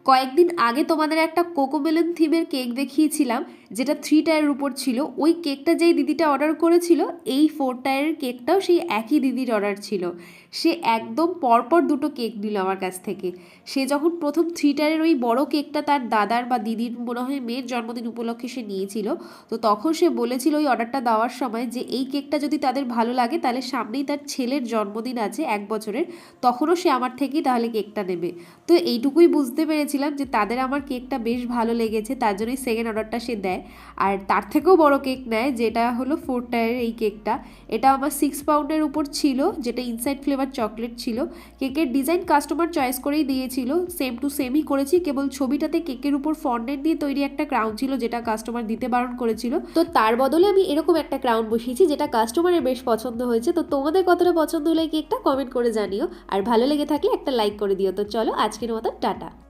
কয়েকদিন আগে তোমাদের একটা কোকোমেলন থিমের কেক দেখিয়েছিলাম, যেটা 3 টায়ারের উপর ছিল। ওই কেকটা যেই দিদিটা অর্ডার করেছিল, এই 4 টায়ারের কেকটাও সেই একই দিদির অর্ডার ছিল। সে একদম পরপর দুটো কেক নিল আমার কাছ থেকে। সে যখন প্রথম 3 টায়ারের ওই বড় কেকটা তার দাদার বা দিদির মনে হয় মেয়ের জন্মদিন উপলক্ষে সে নিয়েছিল, তো তখন সে বলেছিল ওই অর্ডারটা দেওয়ার সময় যে এই কেকটা যদি তাদের ভালো লাগে তাহলে সামনেই তার ছেলের জন্মদিন আছে 1 বছরের, তখনও সে আমার থেকেই তাহলে কেকটা নেবে। তো এইটুকুই বুঝতে পেরেছিলাম যে তাদের আমার কেকটা বেশ ভালো লেগেছে, তার জন্যই সেকেন্ড অর্ডারটা সে দেয়। আর তার থেকেও বড় কেক নেয়, যেটা হলো 4 টায়ারের এই কেকটা। এটা আমার 6 পাউন্ডের উপর ছিল, যেটা ইনসাইড ফ্লেভার চকলেট ছিল। কেকের ডিজাইন কাস্টমার চয়েস করেই দিয়েছিল, সেম টু সেমই করেছি, কেবল ছবিটাতে কেকের উপর ফন্ডেন্ট দিয়ে তৈরি একটা ক্রাউন ছিল, যেটা কাস্টমার দিতে বারণ করেছিল। তো তার বদলে আমি এরকম একটা ক্রাউন বসিয়েছি, যেটা কাস্টমারের বেশ পছন্দ হয়েছে। তো তোমাদের কতটা পছন্দ হলো এই কেকটা কমেন্ট করে জানিও, আর ভালো লেগে থাকলে একটা লাইক করে দিও। তো চলো আজকের মতো টাটা।